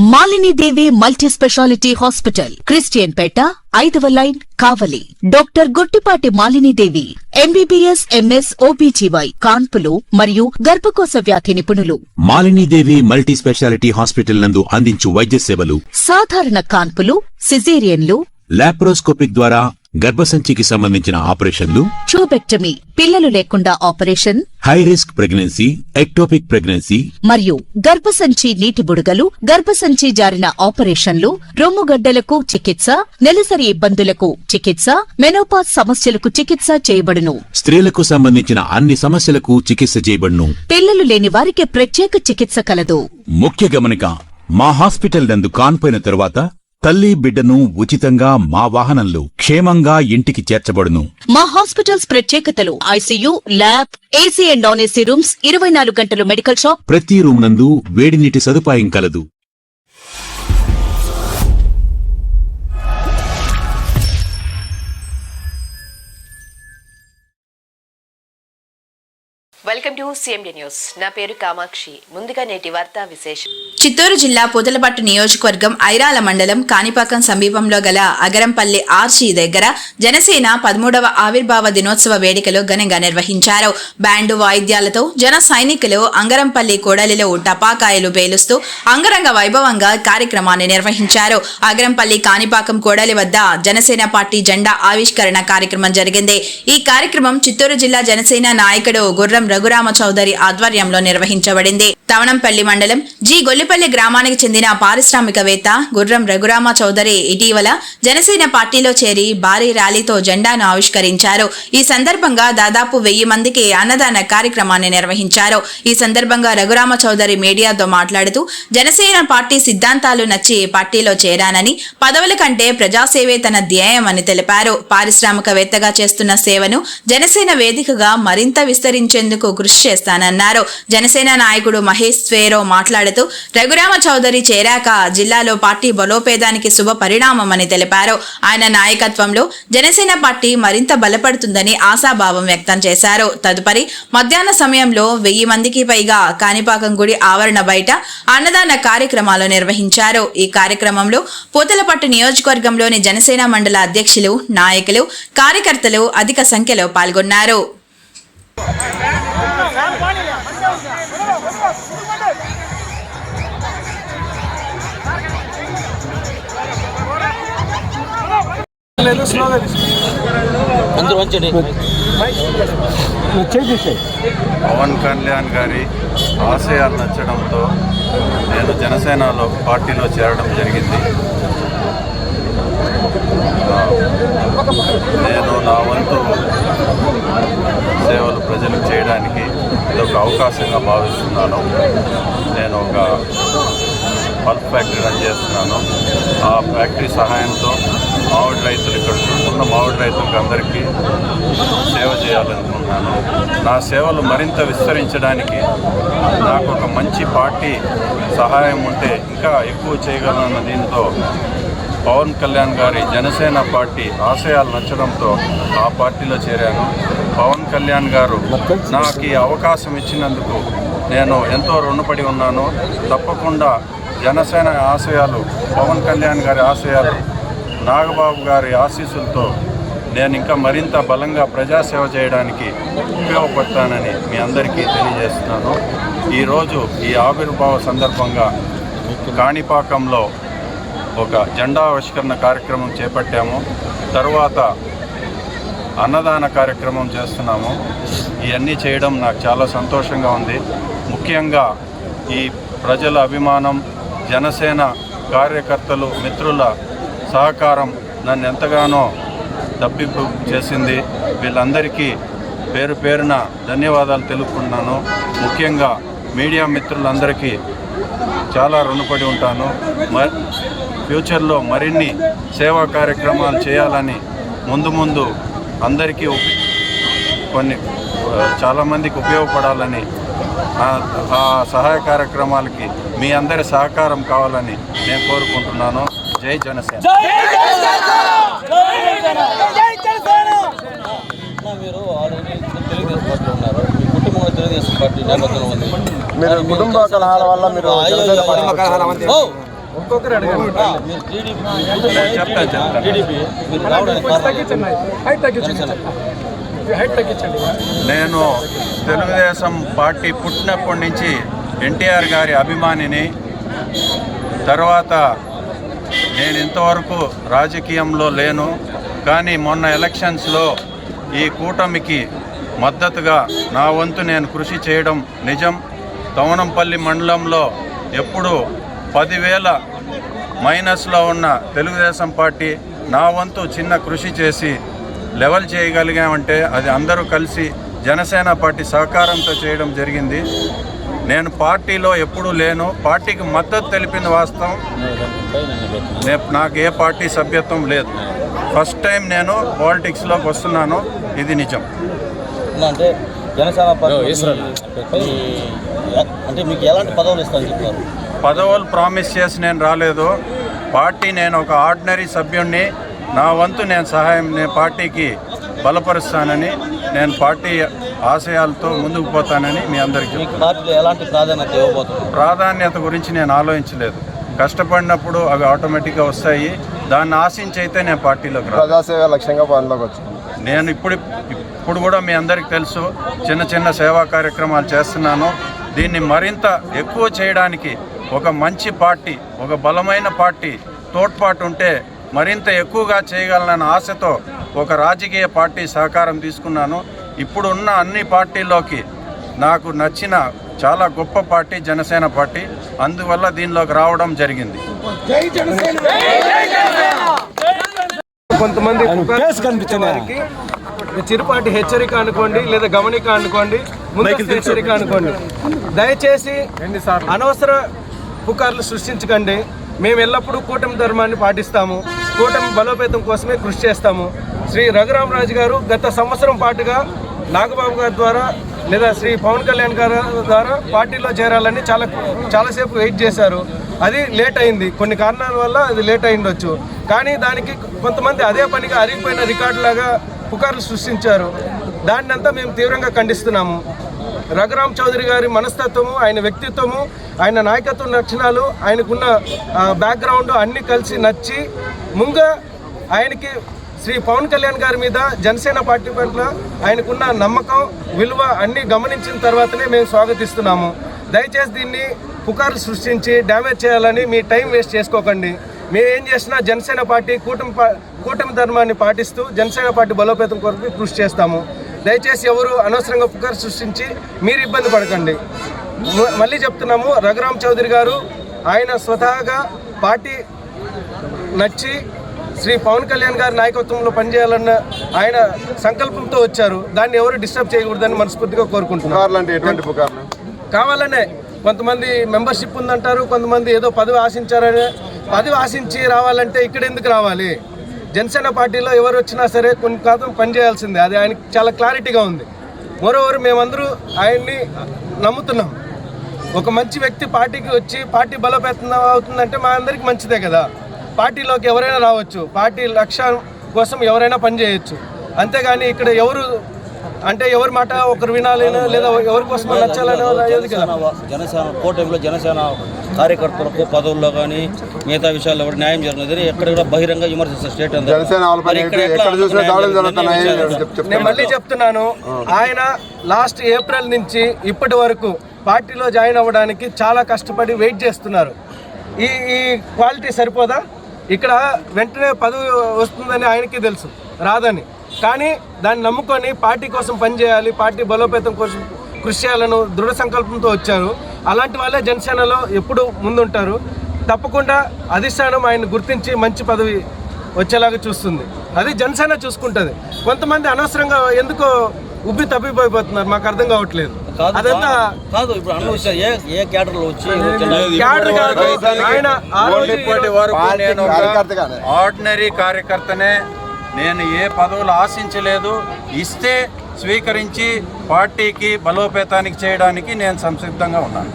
మాలిని దేవి multi speciality hospital, Christian పేట, 5వ line, కావలి. Doctor Guttipati Malini దేవి MBBS, MS, OBGY, కాన్పులు మరియు గర్భకోశ వ్యాధి నిపుణులు. మాలిని దేవి మల్టీ స్పెషాలిటీ హాస్పిటల్ నందు అందించు వైద్య సేవలు: సాధారణ కాన్పులు, సిజేరియన్లు, లాప్రోస్కోపిక్ ద్వారా గర్భసంచికి సంబంధించిన ఆపరేషన్లు, ట్యూబెక్టమీ, పిల్లలు లేకుండా operation, high risk pregnancy, ectopic pregnancy మరియు గర్భసంచి నీటి బుడగలు, గర్భసంచి జారిన ఆపరేషన్లు, రొమ్ముగడ్డలకు చికిత్స, నెలసరి ఇబ్బందులకు చికిత్స, మెనోపాజ్ సమస్యలకు చికిత్స చేయబడును. స్త్రీలకు సంబంధించిన అన్ని సమస్యలకు చికిత్స చేయబడును. పిల్లలు లేని వారికి ప్రత్యేక చికిత్స కలదు. ముఖ్య గమనిక: మా హాస్పిటల్ నందు కాన్పోయిన తరువాత తల్లి బిడ్డను ఉచితంగా మా వాహనంలో క్షేమంగా ఇంటికి చేర్చబడును. మా హాస్పిటల్స్ ప్రత్యేకతలు: ICU, lab, AC and non AC rooms, 24 గంటలు మెడికల్ షాప్, ప్రతి రూమ్ నందు వేడి నీటి సదుపాయం కలదు. Welcome to CMD news. నా పేరు కామాక్షి. ముందుగా నేటి వార్తా విశేషం. చిత్తూరు జిల్లా పూతలపట్టు నియోజకవర్గం ఐరాల మండలం కాణిపాకం సమీపంలో గల అగరంపల్లి ఆర్చి దగ్గర జనసేన 13వ ఆవిర్భావ దినోత్సవ వేడుకలు ఘనంగా నిర్వహించారు. బ్యాండు వాయిద్యాలతో జన సైనికులు అంగరంపల్లి కూడలిలో టపాకాయలు పేలుస్తూ అంగరంగ వైభవంగా కార్యక్రమాన్ని నిర్వహించారు. అగరంపల్లి కాణిపాకం కూడలి వద్ద జనసేన పార్టీ జెండా ఆవిష్కరణ కార్యక్రమం జరిగింది. ఈ కార్యక్రమం చిత్తూరు జిల్లా జనసేన నాయకుడు గుర్రం రఘురామ చౌదరి ఆధ్వర్యంలో నిర్వహించబడింది. తవణంపల్లి మండలం జి గొల్లిపల్లి గ్రామానికి చెందిన పారిశ్రామికవేత్త గుర్రం రఘురామ చౌదరి ఇటీవల జనసేన పార్టీలో చేరి భారీ ర్యాలీతో జెండాను ఆవిష్కరించారు. ఈ సందర్భంగా దాదాపు 1000 మందికి అన్నదాన కార్యక్రమాన్ని నిర్వహించారు. ఈ సందర్భంగా రఘురామ చౌదరి మీడియాతో మాట్లాడుతూ జనసేన పార్టీ సిద్ధాంతాలు నచ్చి పార్టీలో చేరానని, పదవుల కంటే ప్రజాసేవే తన ధ్యేయమని తెలిపారు. పారిశ్రామికవేత్తగా చేస్తున్న సేవను జనసేన వేదికగా మరింత విస్తరించేందుకు కృషి చేస్తానన్నారు. జనసేన నాయకుడు మహేష్ స్వేరో మాట్లాడుతూ రఘురామ చౌదరి చేరాక జిల్లాలో పార్టీ బలోపేదానికి శుభ పరిణామమని తెలిపారు. ఆయన నాయకత్వంలో జనసేన పార్టీ మరింత బలపడుతుందని ఆశాభావం వ్యక్తం చేశారు. తదుపరి మధ్యాహ్న సమయంలో 1000 మందికి పైగా కాణిపాకం గుడి ఆవరణ బయట అన్నదాన కార్యక్రమాలు నిర్వహించారు. ఈ కార్యక్రమంలో పూతలపట్టు నియోజకవర్గంలోని జనసేన మండల అధ్యక్షులు, నాయకులు, కార్యకర్తలు అధిక సంఖ్యలో పాల్గొన్నారు. పవన్ కళ్యాణ్ గారి ఆశయాలు నచ్చడంతో నేను జనసేనలో పార్టీలో చేరడం జరిగింది. నేను నా వంతు సేవలు ప్రజలకు చేయడానికి ఇదొక అవకాశంగా భావిస్తున్నాను. నేను ఒక పల్ప్ ఫ్యాక్టరీ రన్ చేస్తున్నాను. ఆ ఫ్యాక్టరీ సహాయంతో మామిడి రైతులు, ఇక్కడ ఉన్న మామిడి రైతులకు అందరికీ సేవ చేయాలనుకుంటున్నాను. నా సేవలు మరింత విస్తరించడానికి నాకు ఒక మంచి పార్టీ సహాయం ఉంటే ఇంకా ఎక్కువ చేయగలనన్న దీంతో పవన్ కళ్యాణ్ గారి జనసేన పార్టీ ఆశయాలు నచ్చడంతో ఆ పార్టీలో చేరాను. పవన్ కళ్యాణ్ గారు నాకు ఈ అవకాశం ఇచ్చినందుకు నేను ఎంతో రుణపడి ఉన్నాను. తప్పకుండా జనసేన ఆశయాలు, పవన్ కళ్యాణ్ గారి ఆశయాలు, నాగబాబు గారి ఆశీస్సులతో నేను ఇంకా మరింత బలంగా ప్రజాసేవ చేయడానికి ఉపయోగపడతానని మీ అందరికీ తెలియజేస్తున్నాను. ఈరోజు ఈ ఆవిర్భావ సందర్భంగా కాణిపాకంలో ఒక జెండా ఆవిష్కరణ కార్యక్రమం చేపట్టాము. తరువాత అన్నదాన కార్యక్రమం చేస్తున్నాము. ఇవన్నీ చేయడం నాకు చాలా సంతోషంగా ఉంది. ముఖ్యంగా ఈ ప్రజల అభిమానం, జనసేన కార్యకర్తలు, మిత్రుల సహకారం నన్ను ఎంతగానో తప్పింపు చేసింది. వీళ్ళందరికీ పేరు పేరున ధన్యవాదాలు తెలుపుకుంటున్నాను. ముఖ్యంగా మీడియా మిత్రులందరికీ చాలా రుణపడి ఉంటాను. ఫ్యూచర్లో మరిన్ని సేవా కార్యక్రమాలు చేయాలని, ముందు అందరికీ చాలామందికి ఉపయోగపడాలని, ఆ సహాయ కార్యక్రమాలకి మీ అందరి సహకారం కావాలని నేను కోరుకుంటున్నాను. జై జనసేన. మీరు కుటుంబ కలహాల వల్ల మీరు ఒక్కొక్కరు అడగండి. నేను తెలుగుదేశం పార్టీ పుట్టినప్పటి నుంచి ఎన్టీఆర్ గారి అభిమానిని. తర్వాత నేను ఇంతవరకు రాజకీయంలో లేను, కానీ మొన్న ఎలక్షన్స్లో ఈ కూటమికి మద్దతుగా నా వంతు నేను కృషి చేయడం నిజం. తవనంపల్లి మండలంలో ఎప్పుడు 10,000 మైనస్లో ఉన్న తెలుగుదేశం పార్టీ నా వంతు చిన్న కృషి చేసి లెవెల్ చేయగలిగామంటే అది అందరూ కలిసి జనసేన పార్టీ సహకారంతో చేయడం జరిగింది. నేను పార్టీలో ఎప్పుడూ లేను, పార్టీకి మద్దతు తెలిపిన వాస్తవం. నాకు ఏ పార్టీ సభ్యత్వం లేదు. ఫస్ట్ టైం నేను పాలిటిక్స్లోకి వస్తున్నాను, ఇది నిజం. అంటే జనసేన అంటే మీకు ఎలాంటి పదవులు ఇస్తారని చెప్పారు? పదవులు ప్రామిస్ చేసి నేను రాలేదు. పార్టీ నేను ఒక ఆర్డినరీ సభ్యుడిని. నా వంతు నేను సహాయం పార్టీకి బలపరుస్తానని, నేను పార్టీ ఆశయాలతో ముందుకు పోతానని మీ అందరికీ. పార్టీలో ఎలాంటి ప్రాధాన్యత ఇవ్వబోతున్నారు? ప్రాధాన్యత గురించి నేను ఆలోచించలేదు. కష్టపడినప్పుడు అవి ఆటోమేటిక్గా వస్తాయి. దాన్ని ఆశించి అయితే నేను పార్టీలోకి ప్రజాసేవ లక్ష్యంగా పాలనలోకి వచ్చాను. నేను ఇప్పుడు కూడా మీ అందరికీ తెలుసు, చిన్న చిన్న సేవా కార్యక్రమాలు చేస్తున్నాను. దీన్ని మరింత ఎక్కువ చేయడానికి ఒక మంచి పార్టీ, ఒక బలమైన పార్టీ తోడ్పాటు ఉంటే మరింత ఎక్కువగా చేయగలనన్న ఆశతో ఒక రాజకీయ పార్టీ సహకారం తీసుకున్నాను. ఇప్పుడు ఉన్న అన్ని పార్టీల్లోకి నాకు నచ్చిన చాలా గొప్ప పార్టీ జనసేన పార్టీ. అందువల్ల దీనిలోకి రావడం జరిగింది. కొంతమంది వారికి చిరుపాటి హెచ్చరిక అనుకోండి, లేదా గమనిక అనుకోండి, ముందస్తు హెచ్చరిక అనుకోండి. దయచేసి అనవసర పుకార్లు సృష్టించకండి. మేము ఎల్లప్పుడూ కూటమి ధర్మాన్ని పాటిస్తాము. కూటమి బలోపేతం కోసమే కృషి చేస్తాము. శ్రీ రఘురామరాజు గారు గత సంవత్సరం పాటుగా నాగబాబు గారి ద్వారా లేదా శ్రీ పవన్ కళ్యాణ్ గారి ద్వారా పార్టీలో చేరాలని చాలాసేపు వెయిట్ చేశారు. అది లేట్ అయింది, కొన్ని కారణాల వల్ల అది లేట్ అయిండొచ్చు. కానీ దానికి కొంతమంది అదే పనిగా అరిగిపోయిన రికార్డులాగా పుకార్లు సృష్టించారు. దాన్నంతా మేము తీవ్రంగా ఖండిస్తున్నాము. రఘురామ్ చౌదరి గారి మనస్తత్వము, ఆయన వ్యక్తిత్వము, ఆయన నాయకత్వ లక్షణాలు, ఆయనకున్న బ్యాక్గ్రౌండ్ అన్నీ కలిసి నచ్చి ముందుగా ఆయనకి శ్రీ పవన్ కళ్యాణ్ గారి మీద జనసేన పార్టీ పట్ల ఆయనకున్న నమ్మకం, విలువ అన్నీ గమనించిన తర్వాతనే మేము స్వాగతిస్తున్నాము. దయచేసి దీన్ని పుకార్లు సృష్టించి డ్యామేజ్ చేయాలని మీ టైం వేస్ట్ చేసుకోకండి. మేము ఏం చేసినా జనసేన పార్టీ కూటమి ధర్మాన్ని పాటిస్తూ జనసేన పార్టీ బలోపేతం కొరకు కృషి చేస్తాము. దయచేసి ఎవరు అనవసరంగా పుకార్లు సృష్టించి మీరు ఇబ్బంది పడకండి. మళ్ళీ చెప్తున్నాము, రఘురామ్ చౌదరి గారు ఆయన స్వతహాగా పార్టీ నచ్చి శ్రీ పవన్ కళ్యాణ్ గారి నాయకత్వంలో పనిచేయాలన్న ఆయన సంకల్పంతో వచ్చారు. దాన్ని ఎవరు డిస్టర్బ్ చేయకూడదని మనస్ఫూర్తిగా కోరుకుంటున్నారు. కావాలనే కొంతమంది మెంబర్షిప్ ఉందంటారు, కొంతమంది ఏదో పదవి ఆశించారని. పదవి ఆశించి రావాలంటే ఇక్కడ ఎందుకు రావాలి? జనసేన పార్టీలో ఎవరు వచ్చినా సరే కొన్ని కాలం పనిచేయాల్సిందే. అది ఆయనకి చాలా క్లారిటీగా ఉంది. మరోవరు మేమందరూ ఆయన్ని నమ్ముతున్నాం. ఒక మంచి వ్యక్తి పార్టీకి వచ్చి పార్టీ బలోపేతం అవుతుందంటే మా అందరికీ మంచిదే కదా. పార్టీలోకి ఎవరైనా రావచ్చు, పార్టీ లక్ష్యం కోసం ఎవరైనా పనిచేయచ్చు. అంతేగాని ఇక్కడ ఎవరు అంటే ఎవరి మాట ఒకరు వినాలేనో లేదా ఎవరి కోసం నచ్చాలనో లేదు కదా. జనసేన కూటమిలో జనసేన కార్యకర్తలకు పదవుల్లో కానీ మిగతా విషయాల్లో కూడా న్యాయం జరుగుతుంది. ఎక్కడ కూడా బహిరంగ విమర్శిస్తారు స్టేట్ అంతా. నేను మళ్ళీ చెప్తున్నాను, ఆయన లాస్ట్ ఏప్రిల్ నుంచి ఇప్పటి వరకు పార్టీలో జాయిన్ అవ్వడానికి చాలా కష్టపడి వెయిట్ చేస్తున్నారు. ఈ క్వాలిటీ సరిపోదా? ఇక్కడ వెంటనే పదవి వస్తుందని ఆయనకి తెలుసు, రాదని. కానీ దాన్ని నమ్ముకొని పార్టీ కోసం పనిచేయాలి, పార్టీ బలోపేతం కోసం కృషి చేయాలని దృఢ సంకల్పంతో వచ్చారు. అలాంటి వాళ్ళే జనసేనలో ఎప్పుడు ముందుంటారు. తప్పకుండా అధిష్టానం ఆయన గుర్తించి మంచి పదవి వచ్చేలాగా చూస్తుంది. అది జనసేన చూసుకుంటుంది. కొంతమంది అనవసరంగా ఎందుకో ఉబ్బి తప్పిపోయిపోతున్నారు, మాకు అర్థం కావట్లేదు. అదంతా కాదు. ఇప్పుడు అన్న విషయం ఏ క్యాడర్లో వచ్చి ఆయన ఆర్డినరీ కార్యకర్తనే. నేను ఏ పదవులు ఆశించలేదు. ఇస్తే స్వీకరించి పార్టీకి బలోపేతానికి చేయడానికి నేను సంసిద్ధంగా ఉన్నాను.